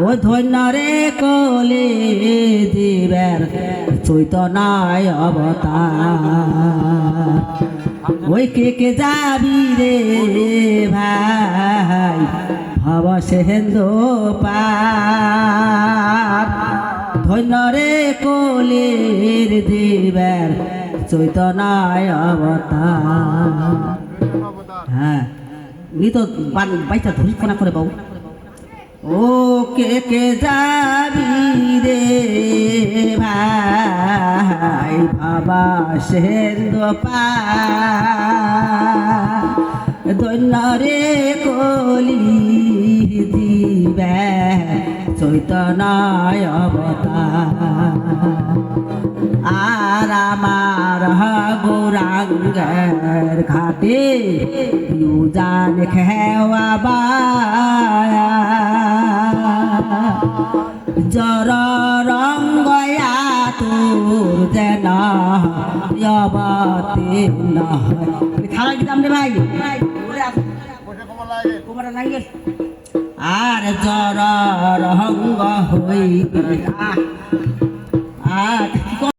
ও ধন্য রে কলি জীবের চৈতন্যয় অবতার ওই কে যাবি রে ভাই ভব সেহেন্দু পার ধন্য রে কলির জীবের চৈতন্যয় অবতার। হ্যাঁ উনি তো বাইটা ধরি ফোনা করে বাবু ও কে যাবি রে ভাই বাবা সেন্দু পার ধন্য রে কলি দিবে চৈতন্যয় অবতার আর আমার গৌরাঙ্গের ঘাটে জান খেওয়া জর রঙ্গয়া তোর যেন খারাপ দিতাম রে ভাই আর জর রঙ্গ হই আর